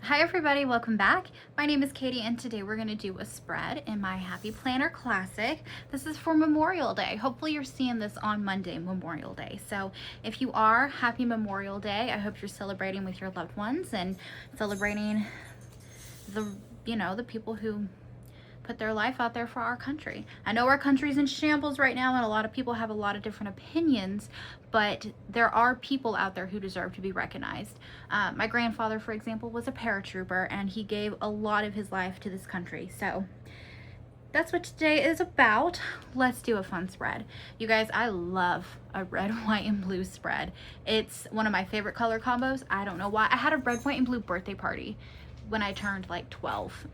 Hi everybody, welcome back. My name is Katie and today we're going to do a spread in my Happy Planner Classic. This is for Memorial Day. Hopefully you're seeing this on Monday, Memorial Day. So if you are, happy Memorial Day. I hope you're celebrating with your loved ones and celebrating the people who put their life out there for our country. I know our country's in shambles right now and a lot of people have a lot of different opinions, but there are people out there who deserve to be recognized. My grandfather, for example, was a paratrooper and he gave a lot of his life to this country. So that's what today is about. Let's do a fun spread. You guys, I love a red, white, and blue spread. It's one of my favorite color combos. I don't know why. I had a red, white, and blue birthday party when I turned like 12.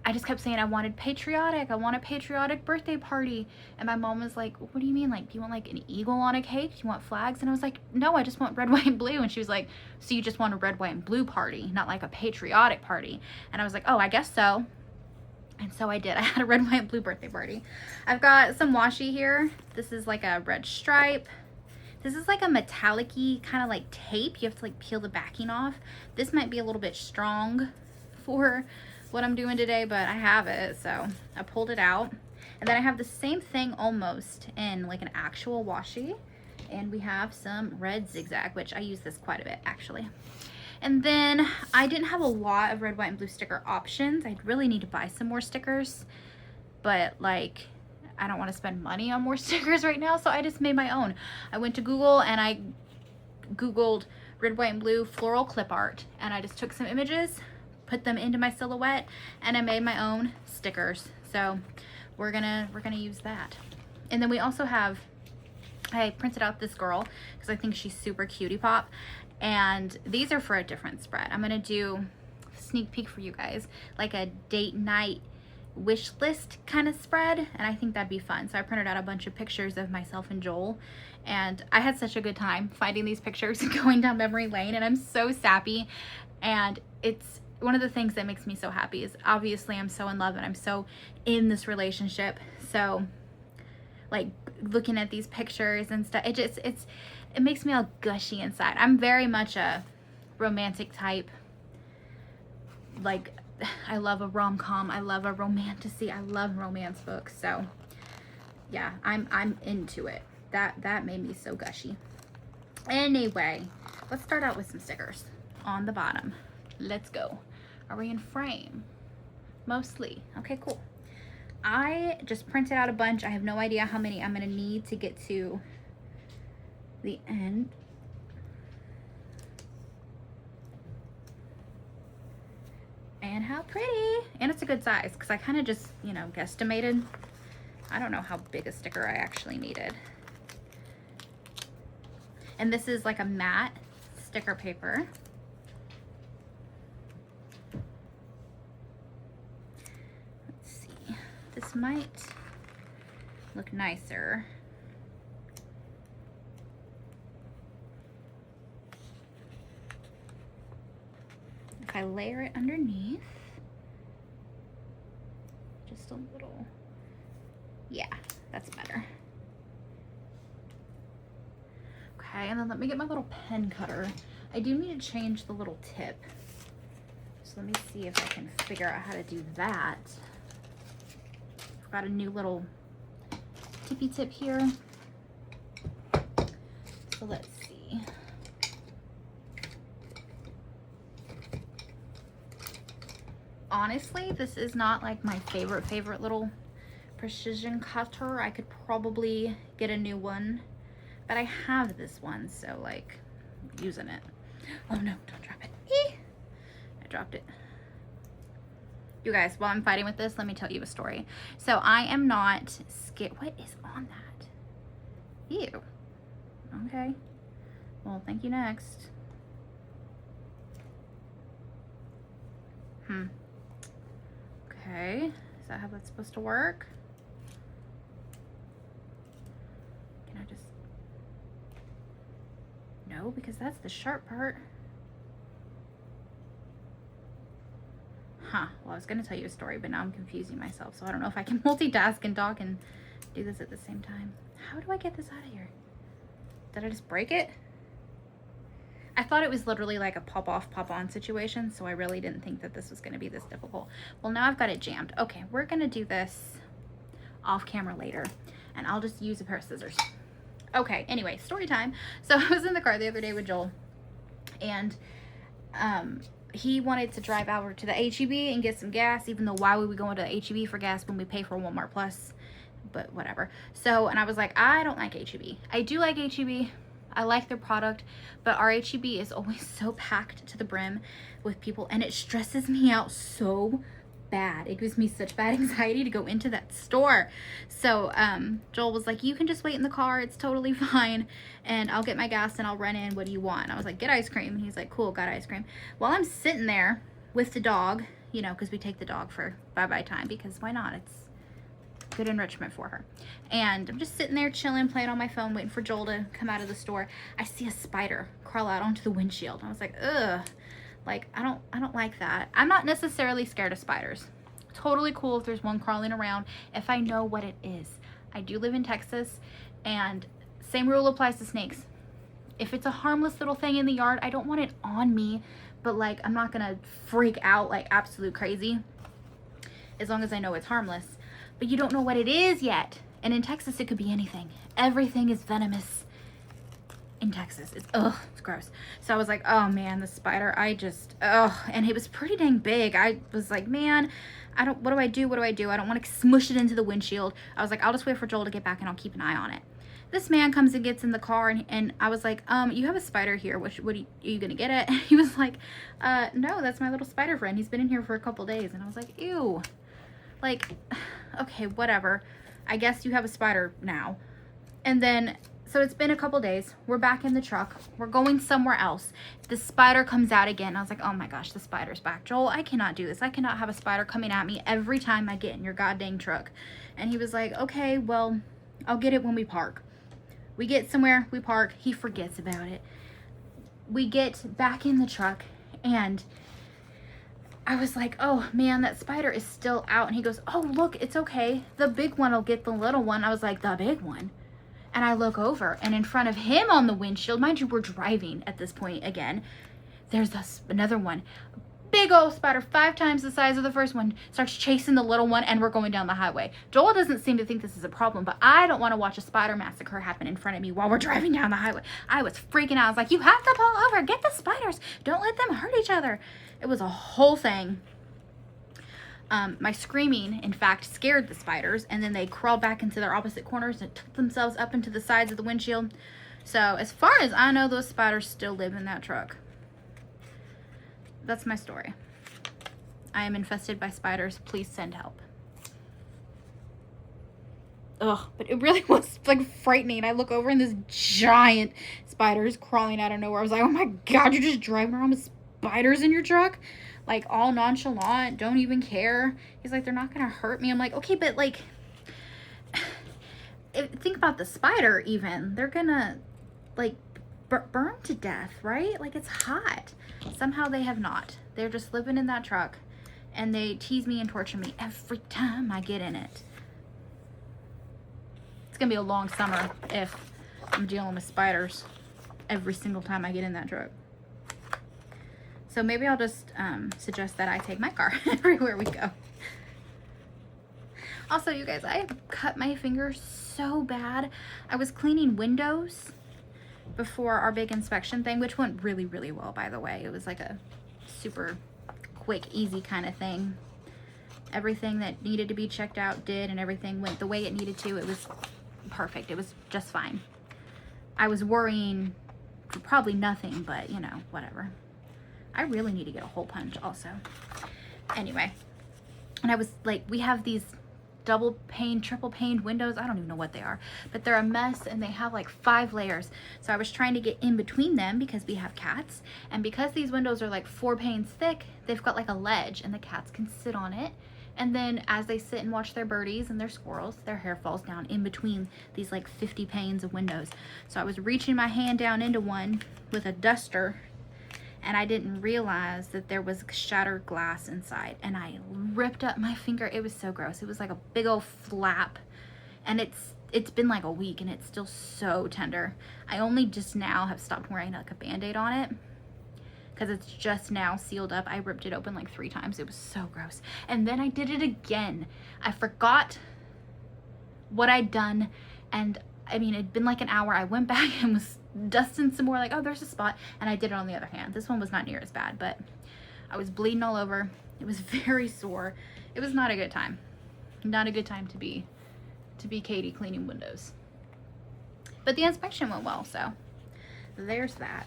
I just kept saying I want a patriotic birthday party. And my mom was like, what do you mean? Like, do you want like an eagle on a cake? Do you want flags? And I was like, no, I just want red, white, and blue. And she was like, so you just want a red, white, and blue party, not like a patriotic party. And I was like, oh, I guess so. And so I did. I had a red, white, and blue birthday party. I've got some washi here. This is like a red stripe. This is like a metallic-y kind of like tape. You have to like peel the backing off. This might be a little bit strong for what I'm doing today, but I have it, so I pulled it out. And then I have the same thing almost in like an actual washi, and we have some red zigzag, which I use this quite a bit actually. And then I didn't have a lot of red, white, and blue sticker options. I really need to buy some more stickers, but like I don't want to spend money on more stickers right now, so I just made my own. I went to Google and I Googled red, white, and blue floral clip art, and I just took some images, put them into my silhouette, and I made my own stickers. So we're gonna use that. And then we also have, I printed out this girl because I think she's super cutie pop, and these are for a different spread. I'm gonna do a sneak peek for you guys, like a date night wish list kind of spread, and I think that'd be fun. So I printed out a bunch of pictures of myself and Joel, and I had such a good time finding these pictures and going down memory lane, and I'm so sappy. And it's one of the things that makes me so happy is obviously I'm so in love and I'm so in this relationship. So like looking at these pictures and stuff, it makes me all gushy inside. I'm very much a romantic type. Like I love a rom-com, I love a romantasy, I love romance books. So yeah, I'm into it. That made me so gushy. Anyway, let's start out with some stickers on the bottom. Let's go. Are we in frame? Mostly. Okay, cool. I just printed out a bunch. I have no idea how many I'm gonna need to get to the end. And how pretty. And it's a good size because I kind of just, guesstimated. I don't know how big a sticker I actually needed. And this is like a matte sticker paper. This might look nicer. If I layer it underneath, just a little, yeah, that's better. Okay, and then let me get my little pen cutter. I do need to change the little tip. So let me see if I can figure out how to do that. Got a new little tippy tip here. So let's see. Honestly, this is not like my favorite little precision cutter. I could probably get a new one, but I have this one, so like I'm using it. Oh no, don't drop it. Eee! I dropped it. You guys, while I'm fighting with this, let me tell you a story. So I am not scared. What is on that? Ew. Okay. Well, thank you next. Okay. Is that how that's supposed to work? Can I just... No, because that's the sharp part. Huh, well, I was gonna tell you a story, but now I'm confusing myself, so I don't know if I can multitask and talk and do this at the same time. How do I get this out of here? Did I just break it? I thought it was literally like a pop off, pop on situation, so I really didn't think that this was going to be this difficult. Well, now I've got it jammed. Okay, we're going to do this off camera later, and I'll just use a pair of scissors. Okay, anyway, story time. So I was in the car the other day with Joel, and he wanted to drive over to the HEB and get some gas, even though why would we go into the HEB for gas when we pay for Walmart Plus? But whatever. So, and I was like, I don't like HEB. I do like HEB. I like their product, but our HEB is always so packed to the brim with people, and it stresses me out so bad. It gives me such bad anxiety to go into that store. So Joel was like, you can just wait in the car, it's totally fine, and I'll get my gas and I'll run in. What do you want? And I was like, get ice cream. And he's like, cool, got ice cream. While I'm sitting there with the dog, you know, because we take the dog for bye-bye time, because why not? It's good enrichment for her. And I'm just sitting there chilling, playing on my phone, waiting for Joel to come out of the store. I see a spider crawl out onto the windshield. I was like, ugh. Like, I don't like that. I'm not necessarily scared of spiders. Totally cool if there's one crawling around, if I know what it is. I do live in Texas, and same rule applies to snakes. If it's a harmless little thing in the yard, I don't want it on me, but like, I'm not gonna freak out like absolute crazy as long as I know it's harmless. But you don't know what it is yet. And in Texas, it could be anything. Everything is venomous in Texas. It's gross. So I was like, oh man, the spider, and it was pretty dang big. I was like, man, what do I do? I don't want to smush it into the windshield. I was like, I'll just wait for Joel to get back and I'll keep an eye on it. This man comes and gets in the car, and I was like, you have a spider here. What are you gonna get it? He was like, no, that's my little spider friend. He's been in here for a couple days. And I was like, ew. Like, okay, whatever. I guess you have a spider now. And then, so it's been a couple days. We're back in the truck. We're going somewhere else. The spider comes out again. I was like, oh my gosh, the spider's back. Joel, I cannot do this. I cannot have a spider coming at me every time I get in your goddamn truck. And he was like, okay, well, I'll get it when we park. We get somewhere, we park. He forgets about it. We get back in the truck, and I was like, oh man, that spider is still out. And he goes, oh look, it's okay. The big one will get the little one. I was like, the big one? And I look over, and in front of him on the windshield, mind you, we're driving at this point again, there's another one. Big old spider, 5 times the size of the first one, starts chasing the little one, and we're going down the highway. Joel doesn't seem to think this is a problem, but I don't want to watch a spider massacre happen in front of me while we're driving down the highway. I was freaking out. I was like, you have to pull over. Get the spiders. Don't let them hurt each other. It was a whole thing. My screaming, in fact, scared the spiders, and then they crawled back into their opposite corners and took themselves up into the sides of the windshield. So as far as I know, those spiders still live in that truck. That's my story. I am infested by spiders. Please send help. Ugh, but it really was like frightening. I look over and this giant spider is crawling out of nowhere. I was like, oh my God, you're just driving around with spiders in your truck? Like, all nonchalant, don't even care. He's like, they're not gonna hurt me. I'm like, okay, but like, think about the spider even. They're gonna like burn to death, right? Like, it's hot. Somehow they have not. They're just living in that truck, and they tease me and torture me every time I get in it. It's gonna be a long summer if I'm dealing with spiders every single time I get in that truck. So maybe I'll just suggest that I take my car everywhere we go. Also, you guys, I cut my finger so bad. I was cleaning windows before our big inspection thing, which went really, really well, by the way. It was like a super quick, easy kind of thing. Everything that needed to be checked out did, and everything went the way it needed to. It was perfect. It was just fine. I was worrying for probably nothing, but you know, whatever. I really need to get a hole punch also. Anyway, and I was like, we have these double pane, triple paned windows. I don't even know what they are, but they're a mess, and they have like 5 layers. So I was trying to get in between them because we have cats, and because these windows are like 4 panes thick, they've got like a ledge, and the cats can sit on it. And then as they sit and watch their birdies and their squirrels, their hair falls down in between these like 50 panes of windows. So I was reaching my hand down into one with a duster, and I didn't realize that there was shattered glass inside, and I ripped up my finger. It was so gross. It was like a big old flap, and it's been like a week, and it's still so tender. I only just now have stopped wearing like a band-aid on it, because it's just now sealed up. I ripped it open like 3 times. It was so gross. And then I did it again. I forgot what I'd done, and I mean, it'd been like an hour. I went back and was dusting some more, like, oh, there's a spot, and I did it on the other hand. This one was not near as bad, but I was bleeding all over. It was very sore. It was not a good time. Not a good time to be Katie cleaning windows. But the inspection went well, so there's that.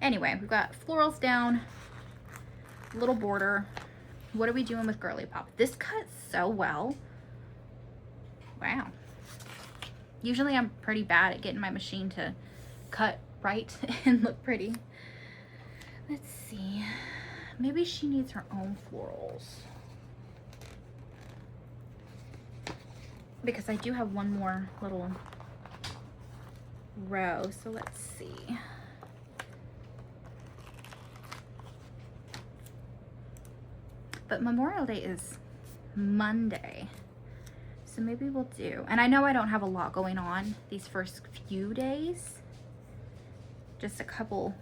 Anyway, we've got florals down, little border. What are we doing with Girly Pop? This cuts so well. Wow. Usually I'm pretty bad at getting my machine to cut right and look pretty. Let's see. Maybe she needs her own florals, because I do have one more little row. So let's see. But Memorial Day is Monday, so maybe we'll do, and I know I don't have a lot going on these first few days, just a couple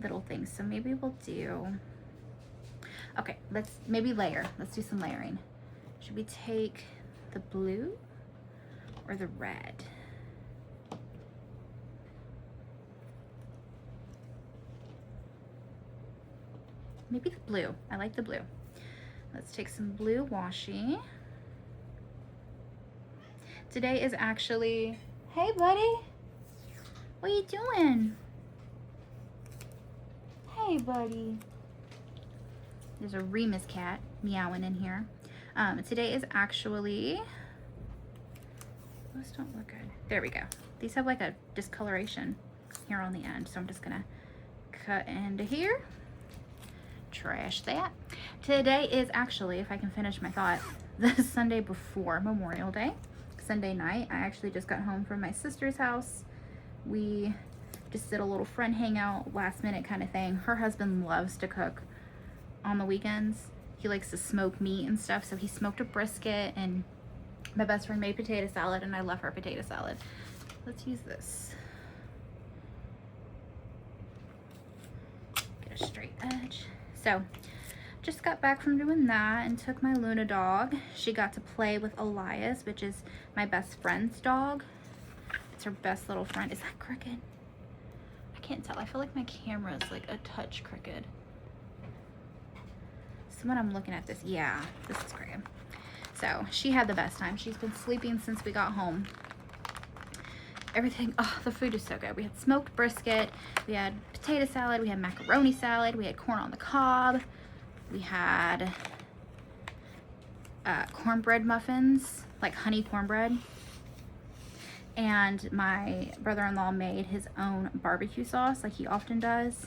little things, so maybe we'll do, okay, let's maybe layer. Let's do some layering. Should we take the blue or the red? Maybe the blue. I like the blue. Let's take some blue washi. Today is actually, hey buddy, what are you doing? Hey buddy. There's a Remus cat meowing in here. Today is actually, those don't look good. There we go. These have like a discoloration here on the end, so I'm just gonna cut into here. Trash that. Today is actually, if I can finish my thought, the Sunday before Memorial Day. Sunday night, I actually just got home from my sister's house. We just did a little friend hangout, last minute kind of thing. Her husband loves to cook on the weekends. He likes to smoke meat and stuff, so he smoked a brisket, and my best friend made potato salad, and I love her potato salad. Let's use this. Get a straight edge. So, just got back from doing that and took my Luna dog. She got to play with Elias, which is my best friend's dog. It's her best little friend. Is that crooked? I can't tell. I feel like my camera is like a touch crooked. So when I'm looking at this, yeah, this is great. So she had the best time. She's been sleeping since we got home. Everything, oh, the food is so good. We had smoked brisket, we had potato salad, we had macaroni salad, we had corn on the cob, we had cornbread muffins, like honey cornbread, and my brother-in-law made his own barbecue sauce like he often does.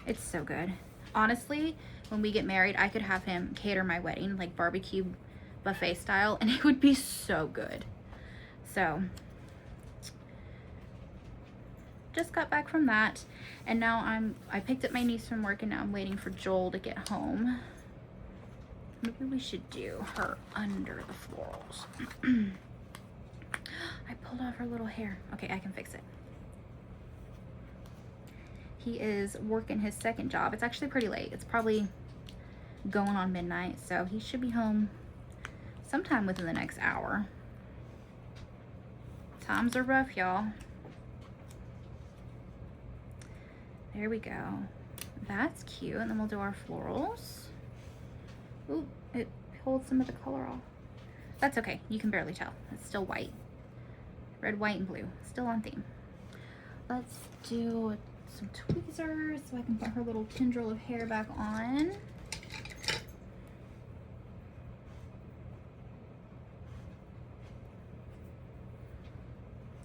It's so good. Honestly, when we get married, I could have him cater my wedding like barbecue buffet style, and it would be so good. So just got back from that, and now I picked up my niece from work, and now I'm waiting for Joel to get home. Maybe we should do her under the florals. I pulled off her little hair. Okay, I can fix it. He is working his second job. It's actually pretty late. It's probably going on midnight, so he should be home sometime within the next hour. Times are rough, y'all. There we go. That's cute. And then we'll do our florals. Ooh, it pulled some of the color off. That's okay. You can barely tell. It's still white. Red, white, and blue. Still on theme. Let's do some tweezers so I can put her little tendril of hair back on.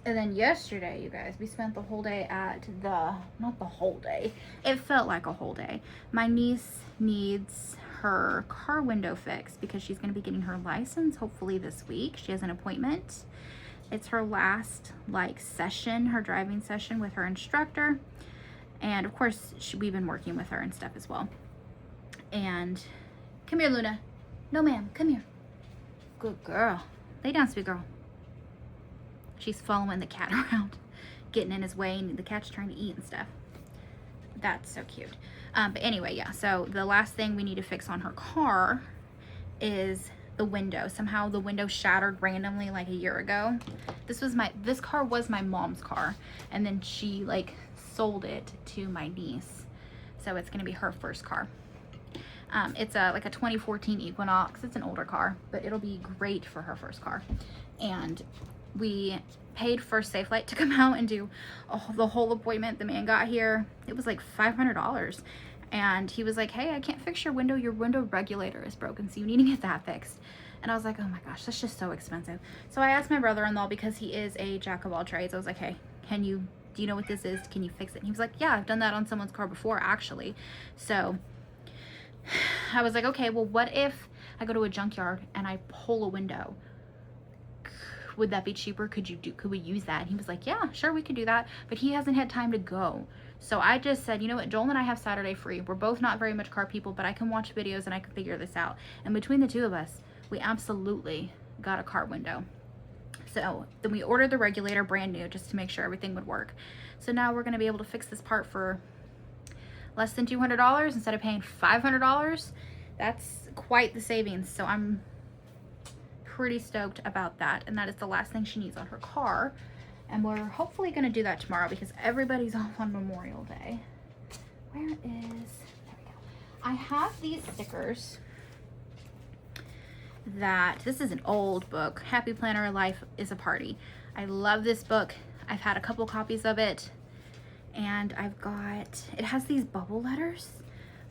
And then yesterday, you guys, we spent the whole day at not the whole day, it felt like a whole day. My niece needs her car window fixed because she's going to be getting her license hopefully this week. She has an appointment. It's her last like session, her driving session with her instructor. And of course, we've been working with her and stuff as well. And come here, Luna. No, ma'am, come here. Good girl. Lay down, sweet girl. She's following the cat around, getting in his way, and the cat's trying to eat and stuff. That's so cute. But anyway, yeah, so the last thing we need to fix on her car is the window. Somehow the window shattered randomly like a year ago. This car was my mom's car, and then she like sold it to my niece. So it's gonna be her first car. It's like a 2014 Equinox. It's an older car, but it'll be great for her first car. And we paid for Safelite to come out and do the whole appointment. The man got here. It was like $500. And he was like, hey, I can't fix your window. Your window regulator is broken, so you need to get that fixed. And I was like, oh my gosh, that's just so expensive. So I asked my brother-in-law, because he is a jack of all trades. I was like, hey, do you know what this is? Can you fix it? And he was like, yeah, I've done that on someone's car before, actually. So I was like, okay, well, what if I go to a junkyard and I pull a window? Would that be cheaper? Could we use that? And he was like, yeah, sure, we could do that. But he hasn't had time to go. So I just said, you know what, Joel and I have Saturday free. We're both not very much car people, but I can watch videos and I can figure this out. And between the two of us, we absolutely got a car window. So then we ordered the regulator brand new just to make sure everything would work. So now we're gonna be able to fix this part for less than $200 instead of paying $500. That's quite the savings. So I'm pretty stoked about that. And that is the last thing she needs on her car. And we're hopefully gonna do that tomorrow because everybody's off on Memorial Day. Where is, there we go. I have these stickers this is an old book. Happy Planner Life is a Party. I love this book. I've had a couple copies of it. And it has these bubble letters.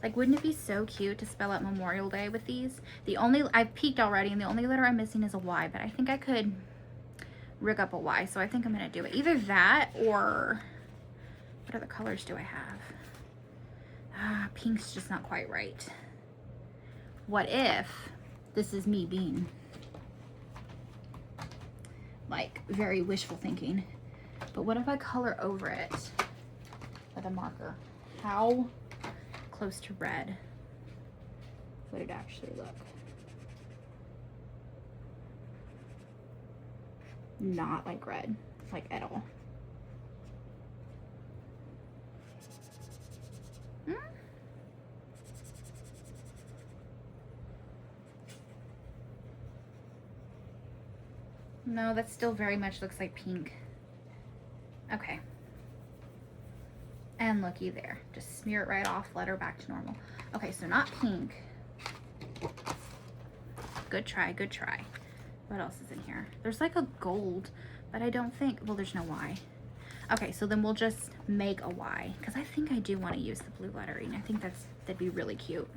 Like, wouldn't it be so cute to spell out Memorial Day with these? I've peeked already, and the only letter I'm missing is a Y, but I think I could rig up a Y, so I think I'm gonna do it. Either that, or what other colors do I have? Pink's just not quite right. What if, this is me being like very wishful thinking, but what if I color over it with a marker? How close to red would it actually look? Not like red, like at all. No, that still very much looks like pink. Okay. And looky there. Just smear it right off, let her back to normal. Okay, so not pink. Good try, good try. What else is in here? There's like a gold, but I don't think, well, there's no Y. Okay, so then we'll just make a Y, because I think I do want to use the blue lettering. I think that'd be really cute.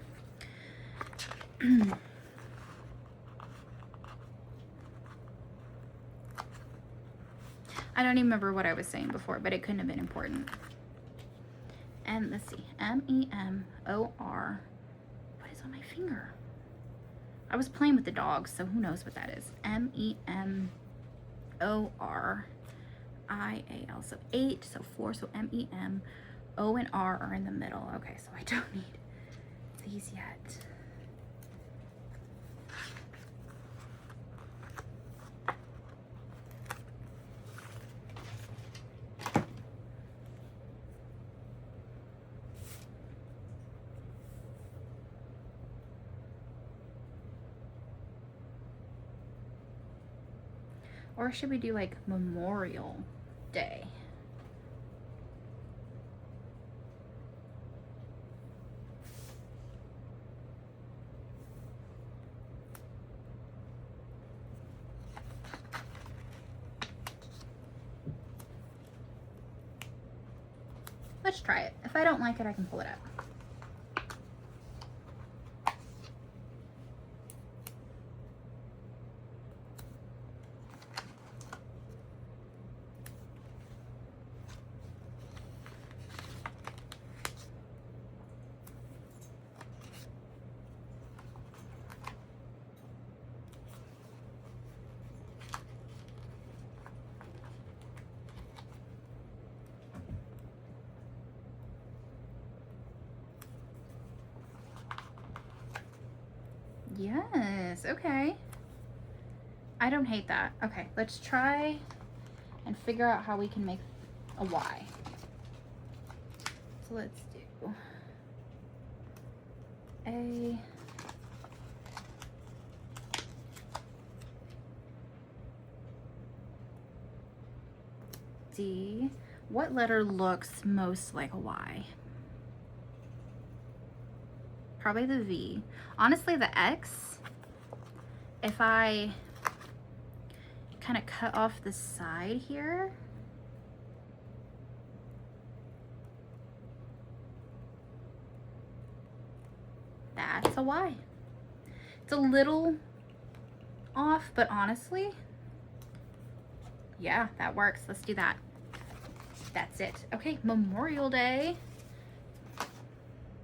I don't even remember what I was saying before, but it couldn't have been important. And let's see, M-E-M-O-R. What is on my finger? I was playing with the dogs, so who knows what that is. M-E-M-O-R-I-A-L. So 8, so 4, so M-E-M. O and R are in the middle. Okay, so I don't need these yet. Or should we do like Memorial Day? Let's try it. If I don't like it, I can pull it up. Yes, okay. I don't hate that. Okay, let's try and figure out how we can make a Y. So let's do A. D. What letter looks most like a Y? Probably the V. Honestly, the X, if I kind of cut off the side here, that's a Y. It's a little off, but honestly, yeah, that works. Let's do that. That's it. Okay, Memorial Day.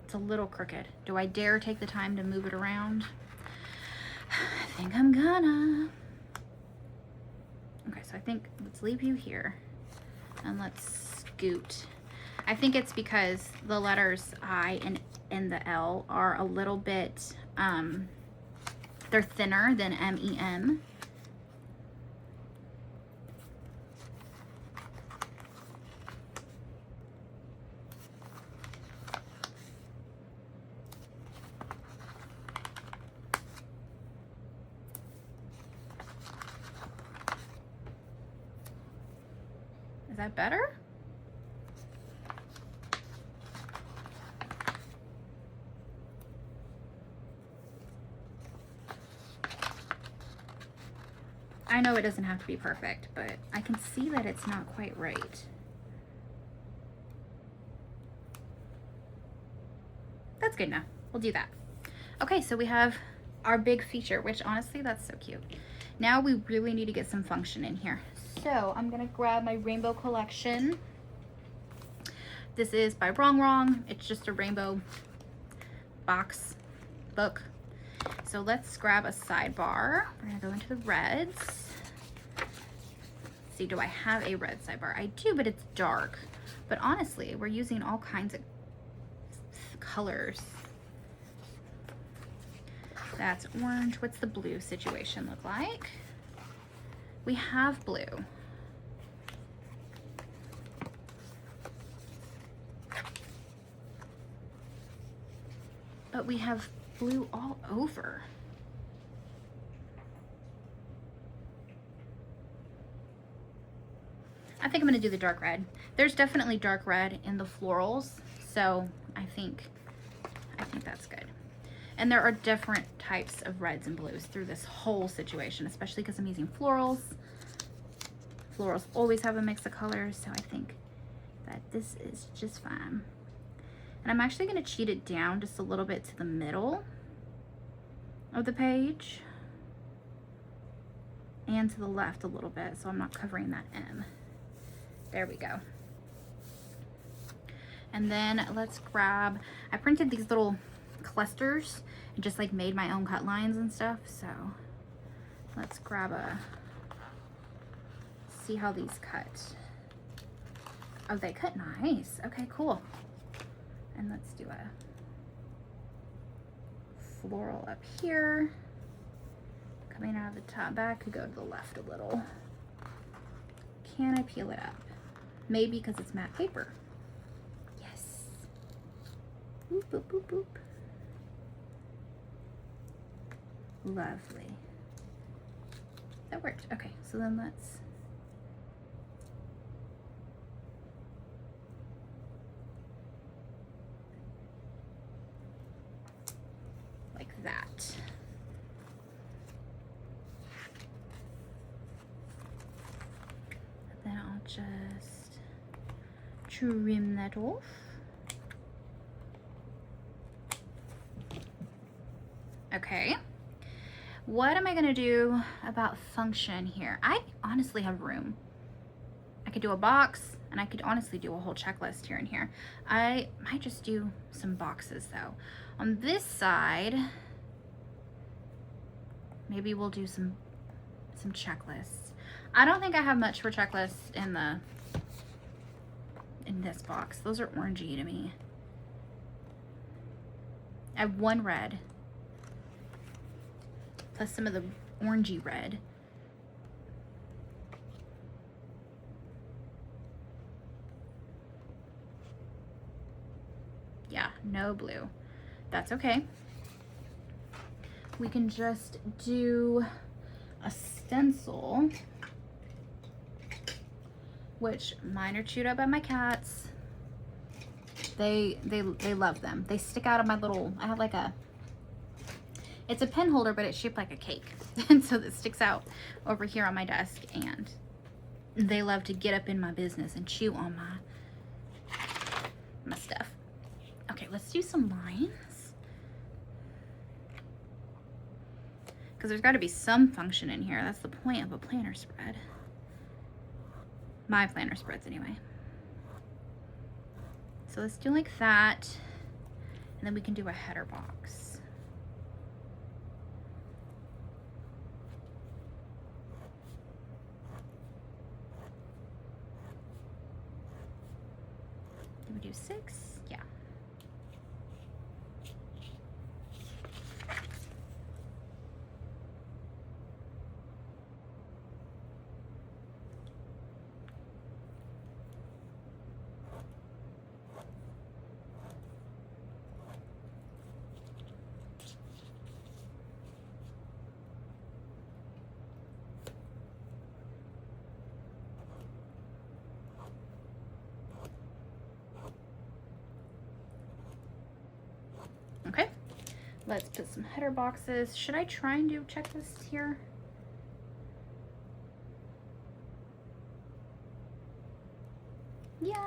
It's a little crooked. Do I dare take the time to move it around? I think I'm gonna. Okay, so I think let's leave you here and let's scoot. I think it's because the letters I and the L are a little bit, they're thinner than M-E-M. Is that better? I know it doesn't have to be perfect, but I can see that it's not quite right. That's good enough. We'll do that. Okay, so we have our big feature, which honestly, that's so cute. Now we really need to get some function in here. So I'm gonna grab my Rainbow Collection. This is by Wrong Wrong. It's just a rainbow box book. So let's grab a sidebar. We're gonna go into the reds. Let's see, do I have a red sidebar? I do, but it's dark. But honestly, we're using all kinds of colors. That's orange. What's the blue situation look like? We have blue. But we have blue all over. I think I'm gonna do the dark red. There's definitely dark red in the florals, so I think that's good. And there are different types of reds and blues through this whole situation, especially because I'm using florals. Florals always have a mix of colors, so I think that this is just fine. And I'm actually going to cheat it down just a little bit to the middle of the page and to the left a little bit, so I'm not covering that M. There we go. And then let's grab, I printed these little clusters and just like made my own cut lines and stuff, so let's grab a, see how these cut. Oh, they cut nice. Okay, cool. And let's do a floral up here. Coming out of the top back, could go to the left a little. Can I peel it up? Maybe because it's matte paper. Yes. Boop, boop, boop, boop. Lovely. That worked. Okay, so then let's like that. Then I'll just trim that off. Okay. What am I gonna do about function here? I honestly have room. I could do a box, and I could honestly do a whole checklist here and here. I might just do some boxes though. On this side, maybe we'll do some checklists. I don't think I have much for checklists in this box. Those are orangey to me. I have one red, plus some of the orangey red. Yeah, no blue. That's okay. We can just do a stencil, which mine are chewed up by my cats. They love them. They stick out of my little, I have like it's a pen holder, but it's shaped like a cake. And so it sticks out over here on my desk, and they love to get up in my business and chew on my stuff. Okay, let's do some lines. Because there's got to be some function in here. That's the point of a planner spread. My planner spreads anyway. So let's do like that, and then we can do a header box. Did we do 6? Yeah. Okay, let's put some header boxes. Should I try and do checklists here? Yeah.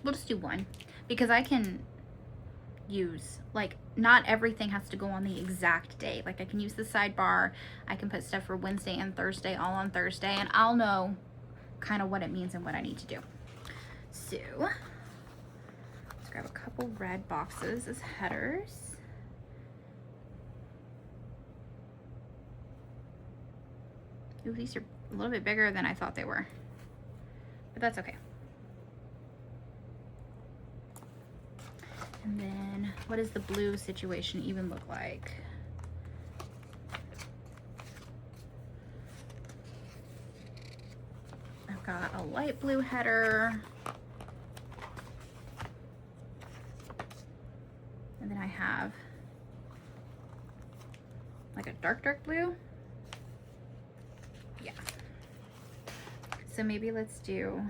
We'll just do one, because I can use, like, not everything has to go on the exact day. Like, I can use the sidebar, I can put stuff for Wednesday and Thursday all on Thursday, and I'll know kind of what it means and what I need to do. So let's grab a couple red boxes as headers. Ooh, these are a little bit bigger than I thought they were, but that's okay. And then what does the blue situation even look like? I've got a light blue header. And then I have like a dark blue. Yeah. So maybe let's do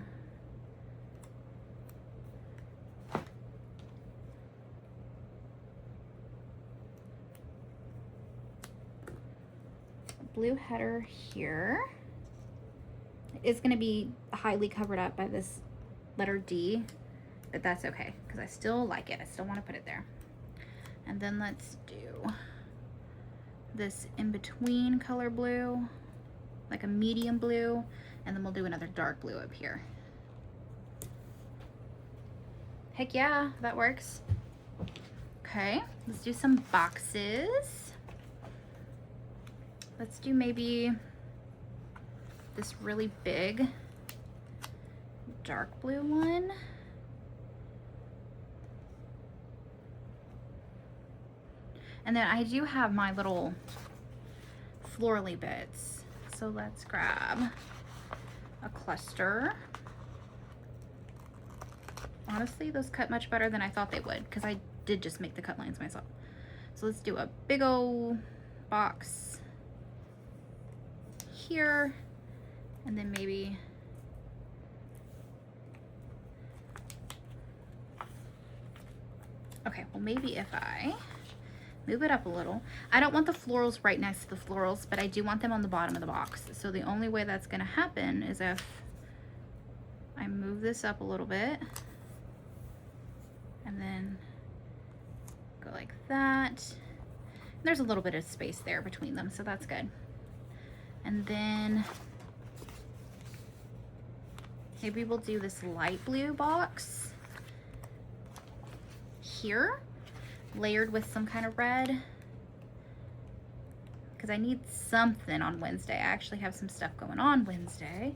blue header here. It's going to be highly covered up by this letter D, but that's okay because I still like it. I still want to put it there. And then let's do this in between color blue, like a medium blue, and then we'll do another dark blue up here. Heck yeah, that works. Okay, let's do some boxes. Let's do maybe this really big dark blue one. And then I do have my little florally bits. So let's grab a cluster. Honestly, those cut much better than I thought they would because I did just make the cut lines myself. So let's do a big old box here, and then maybe okay, well maybe if I move it up a little. I don't want the florals right next to the florals, but I do want them on the bottom of the box. So the only way that's gonna happen is if I move this up a little bit and then go like that. There's a little bit of space there between them, so that's good. And then maybe we'll do this light blue box here, layered with some kind of red, because I need something on Wednesday. I actually have some stuff going on Wednesday.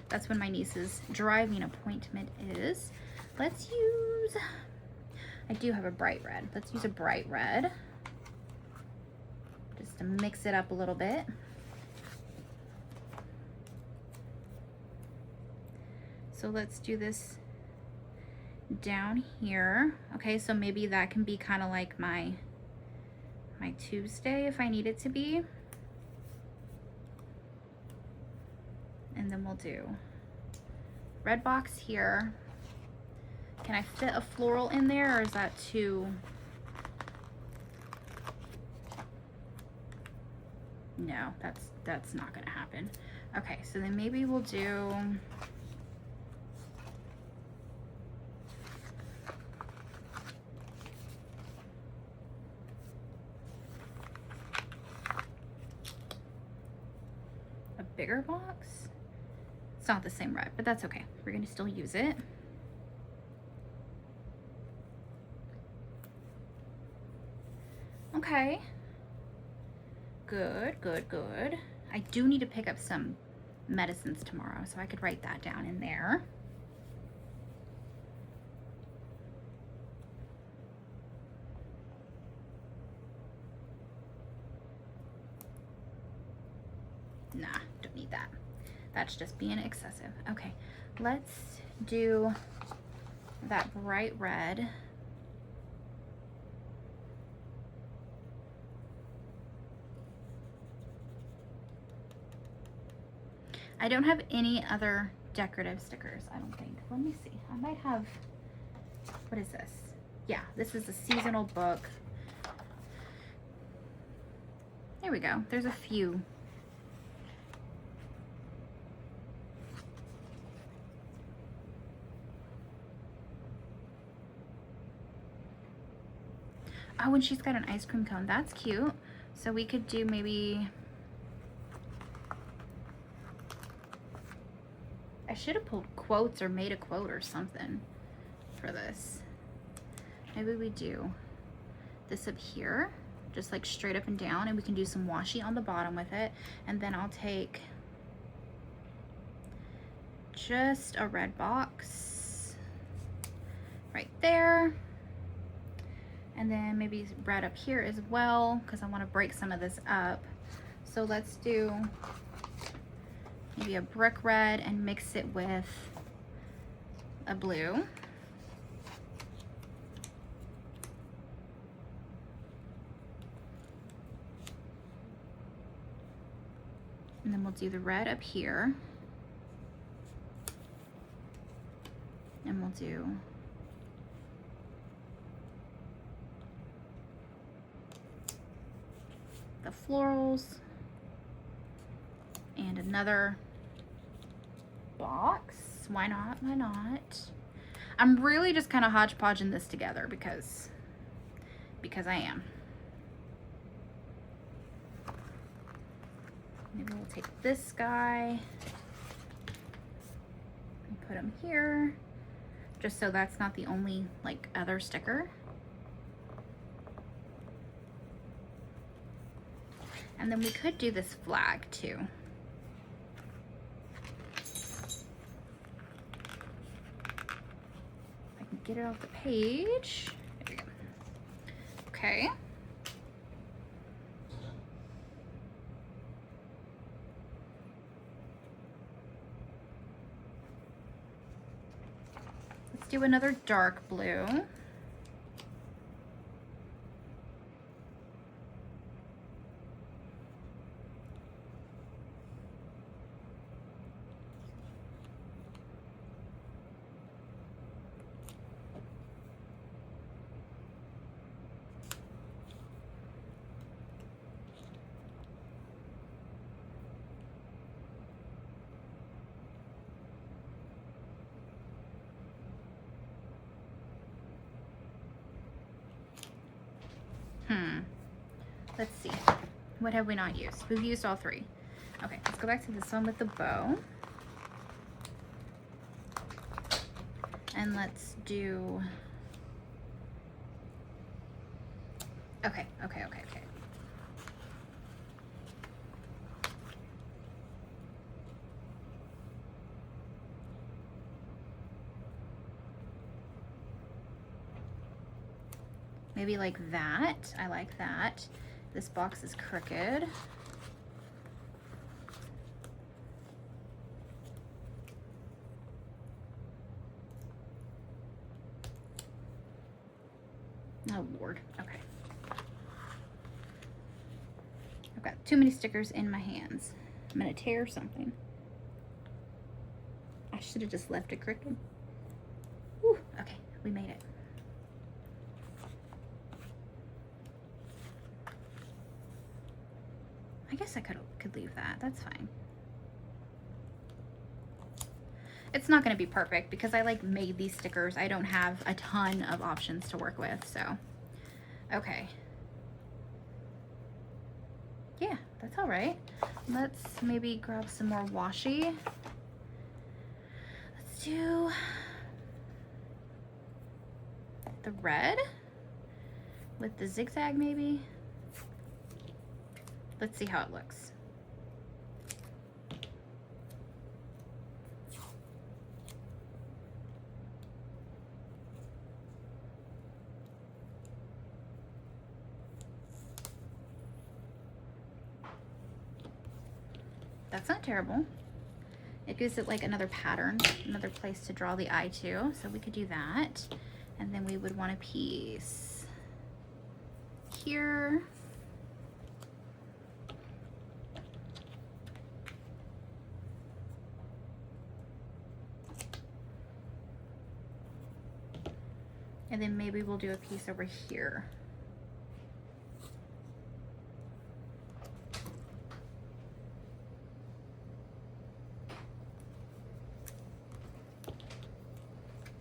That's when my niece's driving appointment is. Let's use, I do have a bright red. Let's use a bright red. to mix it up a little bit. So let's do this down here. Okay, so maybe that can be kind of like my Tuesday if I need it to be. And then we'll do red box here. Can I fit a floral in there, or is that too? No, that's not gonna happen. Okay, so then maybe we'll do a bigger box. It's not the same red, but that's okay. We're gonna still use it. Okay. Good, good, good. I do need to pick up some medicines tomorrow, so I could write that down in there. Nah, don't need that. That's just being excessive. Okay, let's do that bright red. I don't have any other decorative stickers, I don't think. Let me see. I might have, what is this? Yeah, this is a seasonal book. There we go. There's a few. Oh, and she's got an ice cream cone. That's cute. So we could do maybe, I should have pulled quotes or made a quote or something for this. Maybe we do this up here, just like straight up and down, and we can do some washi on the bottom with it. And then I'll take just a red box right there. And then maybe red up here as well, because I want to break some of this up. So let's do maybe a brick red and mix it with a blue. And then we'll do the red up here. And we'll do the florals and another box. Why not? Why not? I'm really just kind of hodgepodging this together because I am. Maybe we'll take this guy and put him here, just so that's not the only like other sticker. And then we could do this flag too. I can get it off the page. There we go. Okay. Let's do another dark blue. Let's see. What have we not used? We've used all three. Okay, let's go back to this one with the bow. And let's do... Okay. Maybe like that. I like that. This box is crooked. Oh Lord, okay. I've got too many stickers in my hands. I'm gonna tear something. I should have just left it crooked. Whew, okay, we made it. I guess I could leave that, that's fine. It's not gonna be perfect because I like made these stickers. I don't have a ton of options to work with, so. Okay. Yeah, that's all right. Let's maybe grab some more washi. Let's do the red with the zigzag maybe. Let's see how it looks. That's not terrible. It gives it like another pattern, another place to draw the eye to. So we could do that. And then we would want a piece here. And then maybe we'll do a piece over here.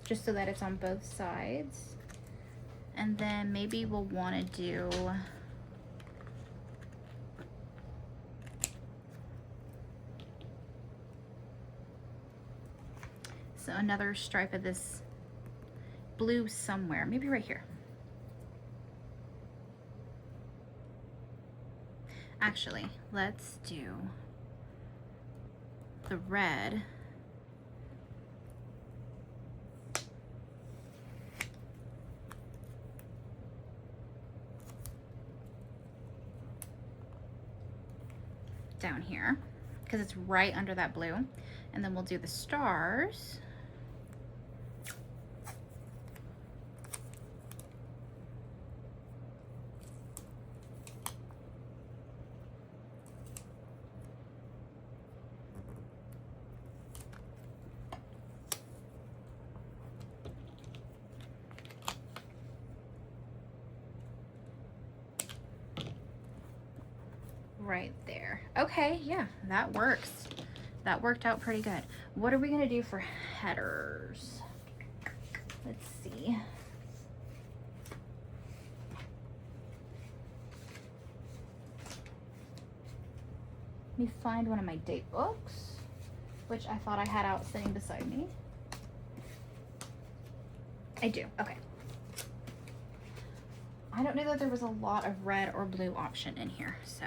Just so that it's on both sides. And then maybe we'll want to do so another stripe of this blue somewhere, maybe right here. Actually, let's do the red. Down here because it's right under that blue, and then we'll do the stars right there. Okay, yeah, that works. That worked out pretty good. What are we gonna do for headers? Let's see. Let me find one of my date books, which I thought I had out sitting beside me. I do, okay. I don't know that there was a lot of red or blue option in here, so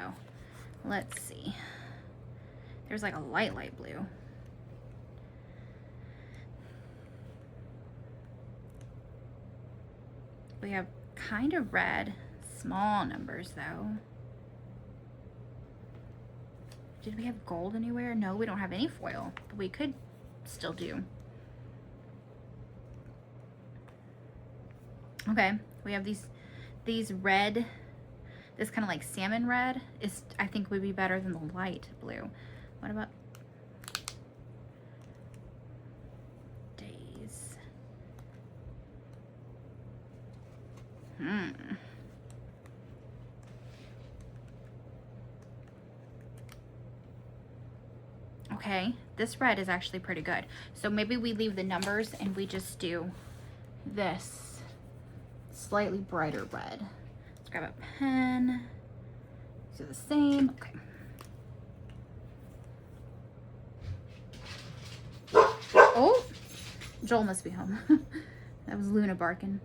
let's see. There's like a light blue. We have kind of red, small numbers though. Did we have gold anywhere? No, we don't have any foil, but we could still do. Okay, we have these red, this kind of like salmon red is, I think, would be better than the light blue. What about days? Okay, this red is actually pretty good. So maybe we leave the numbers and we just do this slightly brighter red. Let's grab a pen. Do the same. Okay. Oh, Joel must be home. That was Luna barking.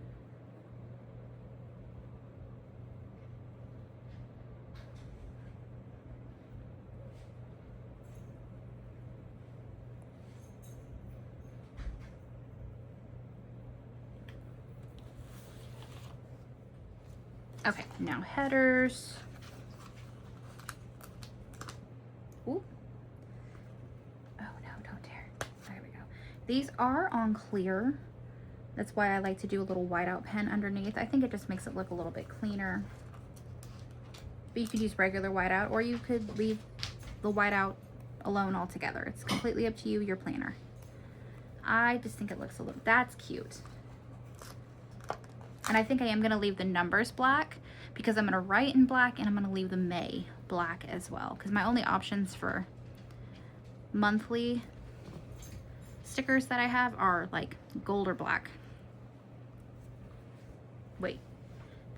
Okay, now headers. These are on clear. That's why I like to do a little whiteout pen underneath. I think it just makes it look a little bit cleaner. But you could use regular whiteout, or you could leave the whiteout alone altogether. It's completely up to you, your planner. I just think it looks a little, that's cute. And I think I am gonna leave the numbers black because I'm gonna write in black, and I'm gonna leave the May black as well, because my only options for monthly stickers that I have are like gold or black. Wait,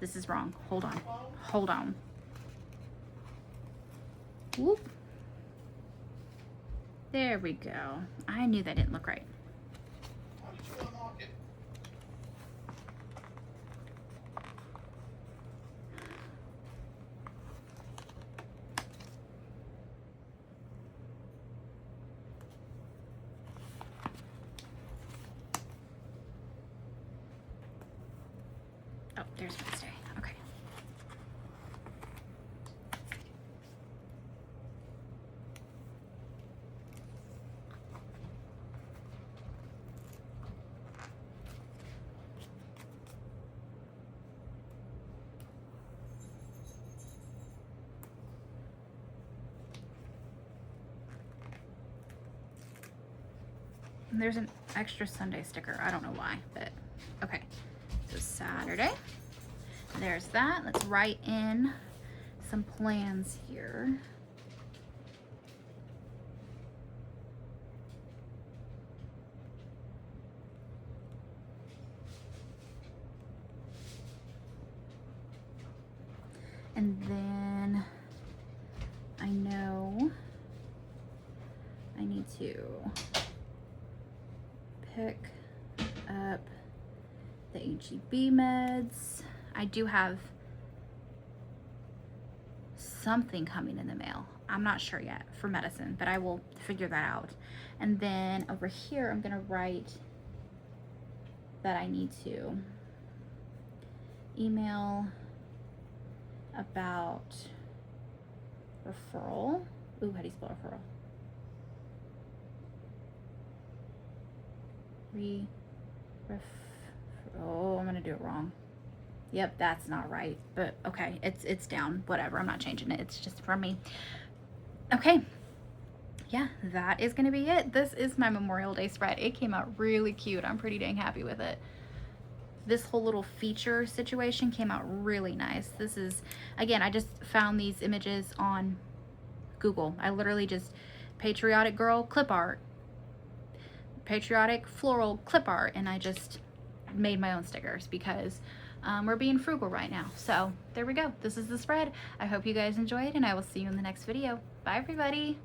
this is wrong. Hold on. Hold on. Whoop. There we go. I knew that didn't look right. Why did you unlock it? Oh, there's Wednesday. Okay. And there's an extra Sunday sticker. I don't know why, but okay. So Saturday. There's that. Let's write in some plans here. And then I know I need to pick up the HEB meds. I do have something coming in the mail. I'm not sure yet for medicine, but I will figure that out. And then over here, I'm gonna write that I need to email about referral. Ooh, how do you spell referral? Oh, I'm gonna do it wrong. Yep, that's not right, but okay, it's down, whatever, I'm not changing it, it's just for me. Okay, yeah, that is gonna be it. This is my Memorial Day spread. It came out really cute. I'm pretty dang happy with it. This whole little feature situation came out really nice. This is, again, I just found these images on Google. I literally just, patriotic girl clip art, patriotic floral clip art, and I just made my own stickers because we're being frugal right now. So there we go. This is the spread. I hope you guys enjoyed, and I will see you in the next video. Bye everybody.